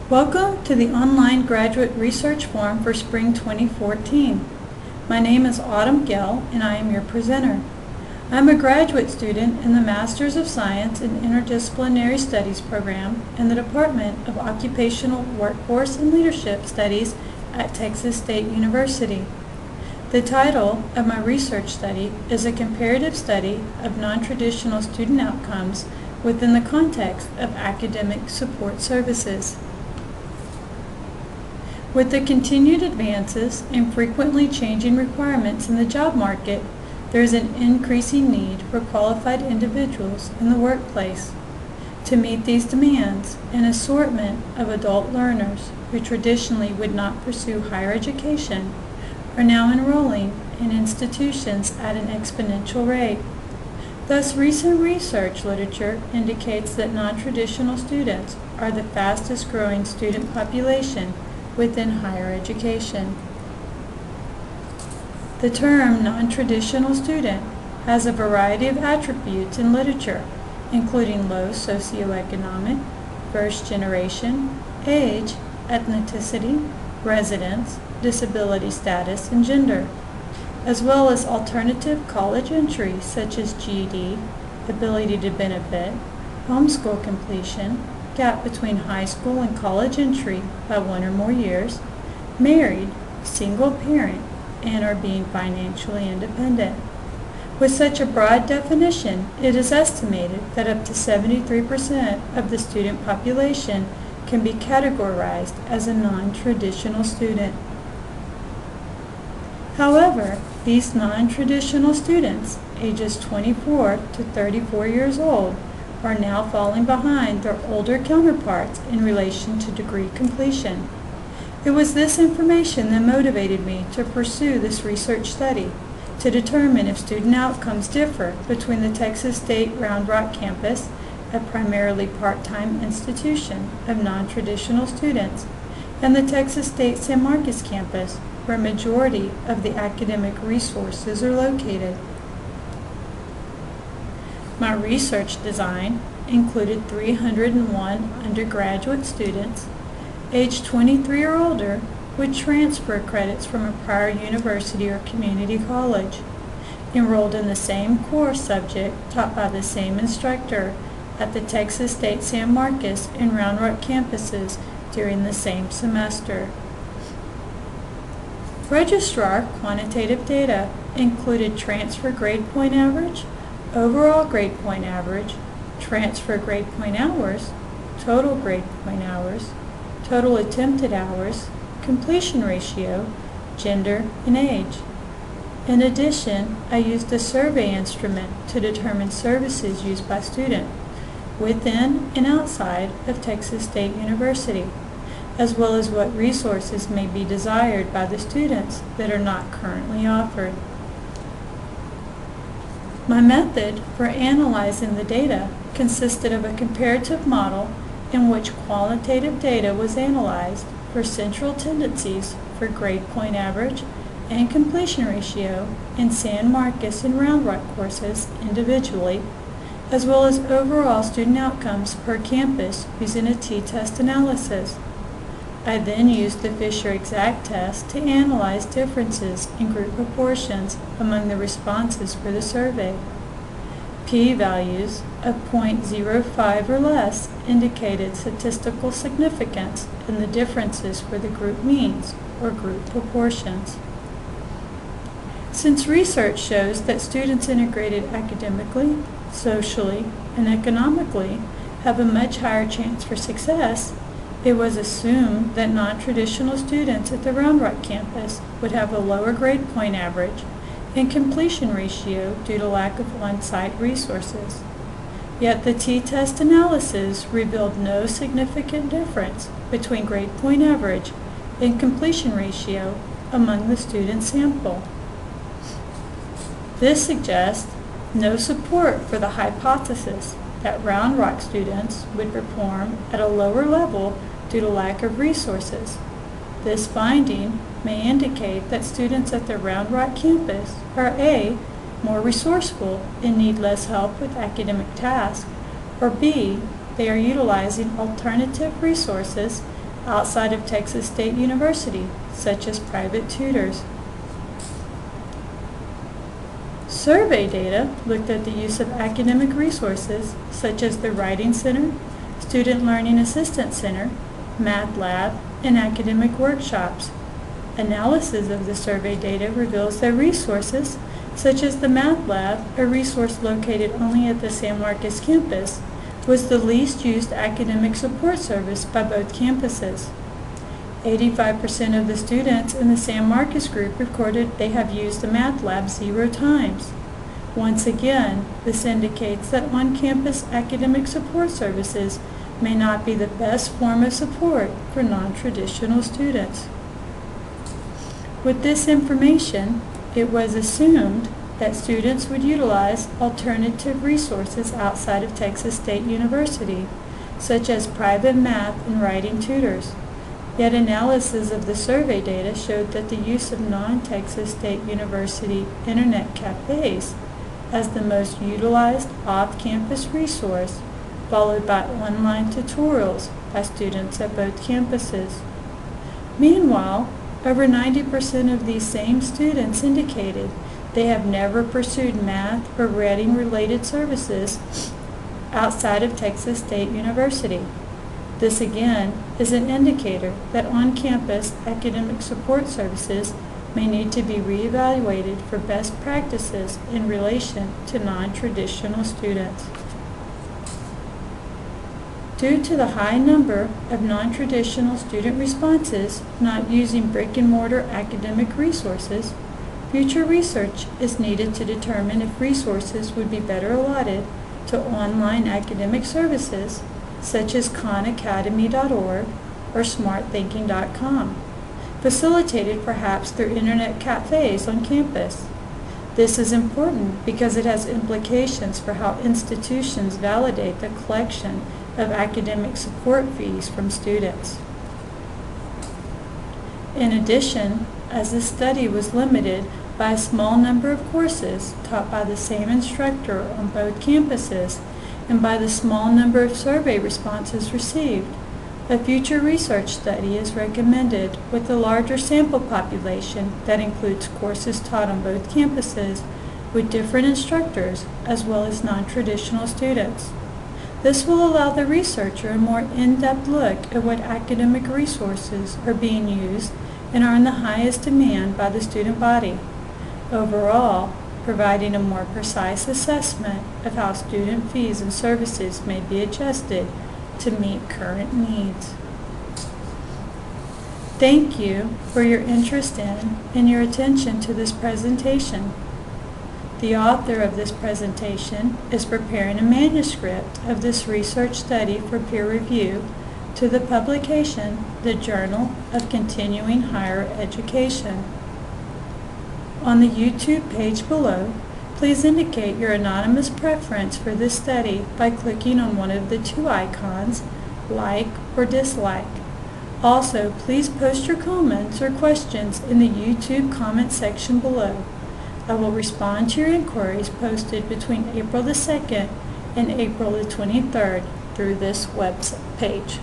Welcome to the online graduate research forum for spring 2014. My name is Guel and I am your presenter. I am a graduate student in the Masters of Science in Interdisciplinary Studies program in the Department of Occupational Workforce and Leadership Studies at Texas State University. The title of my research study is a comparative study of non-traditional student outcomes within the context of academic support services. With the continued advances and frequently changing requirements in the job market, there is an increasing need for qualified individuals in the workplace. To meet these demands, an assortment of adult learners who traditionally would not pursue higher education are now enrolling in institutions at an exponential rate. Thus, recent research literature indicates that non-traditional students are the fastest growing student population within higher education. The term non-traditional student has a variety of attributes in literature, including low socioeconomic, first generation, age, ethnicity, residence, disability status, and gender, as well as alternative college entry such as GED, ability to benefit, homeschool completion, gap between high school and college entry by 1 or more years, married, single parent, and are being financially independent. With such a broad definition, it is estimated that up to 73% of the student population can be categorized as a non-traditional student. However, these non-traditional students, ages 24 to 34 years old, are now falling behind their older counterparts in relation to degree completion. It was this information that motivated me to pursue this research study to determine if student outcomes differ between the Texas State Round Rock campus, a primarily part-time institution of non-traditional students, and the Texas State San Marcos campus, where a majority of the academic resources are located. My research design included 301 undergraduate students, aged 23 or older, with transfer credits from a prior university or community college, enrolled in the same core subject taught by the same instructor at the Texas State San Marcos and Round Rock campuses during the same semester. Registrar quantitative data included transfer grade point average, overall grade point average, transfer grade point hours, total grade point hours, total attempted hours, completion ratio, gender, and age. In addition, I used a survey instrument to determine services used by students within and outside of Texas State University, as well as what resources may be desired by the students that are not currently offered. My method for analyzing the data consisted of a comparative model in which qualitative data was analyzed for central tendencies for grade point average and completion ratio in San Marcos and Round Rock courses individually, as well as overall student outcomes per campus using a t-test analysis. I then used the Fisher exact test to analyze differences in group proportions among the responses for the survey. P-values of 0.05 or less indicated statistical significance in the differences for the group means or group proportions. Since research shows that students integrated academically, socially, and economically have a much higher chance for success, it was assumed that non-traditional students at the Round Rock campus would have a lower grade point average and completion ratio due to lack of on-site resources. Yet the t-test analysis revealed no significant difference between grade point average and completion ratio among the student sample. This suggests no support for the hypothesis that Round Rock students would perform at a lower level due to lack of resources. This finding may indicate that students at the Round Rock campus are A, more resourceful and need less help with academic tasks, or B, they are utilizing alternative resources outside of Texas State University, such as private tutors. Survey data looked at the use of academic resources such as the Writing Center, Student Learning Assistance Center, Math Lab, and academic workshops. Analysis of the survey data reveals that resources such as the Math Lab, a resource located only at the San Marcos campus, was the least used academic support service by both campuses. 85% of the students in the San Marcos group recorded they have used the Math Lab 0 times. Once again, this indicates that on-campus academic support services may not be the best form of support for non-traditional students. With this information, it was assumed that students would utilize alternative resources outside of Texas State University, such as private math and writing tutors. Yet analysis of the survey data showed that the use of non-Texas State University internet cafes as the most utilized off-campus resource, followed by online tutorials by students at both campuses. Meanwhile, over 90% of these same students indicated they have never pursued math or writing-related services outside of Texas State University. This again is an indicator that on-campus academic support services may need to be reevaluated for best practices in relation to non-traditional students. Due to the high number of non-traditional student responses not using brick-and-mortar academic resources, future research is needed to determine if resources would be better allotted to online academic services such as khanacademy.org or smartthinking.com, facilitated perhaps through internet cafes on campus. This is important because it has implications for how institutions validate the collection of academic support fees from students. In addition, as this study was limited by a small number of courses taught by the same instructor on both campuses and by the small number of survey responses received, a future research study is recommended with a larger sample population that includes courses taught on both campuses with different instructors as well as non-traditional students. This will allow the researcher a more in-depth look at what academic resources are being used and are in the highest demand by the student body. Overall, providing a more precise assessment of how student fees and services may be adjusted to meet current needs. Thank you for your interest in and your attention to this presentation. The author of this presentation is preparing a manuscript of this research study for peer review to the publication, The Journal of Continuing Higher Education. On the YouTube page below, please indicate your anonymous preference for this study by clicking on one of the two icons, like or dislike. Also, please post your comments or questions in the YouTube comment section below. I will respond to your inquiries posted between April the 2nd and April the 23rd through this web page.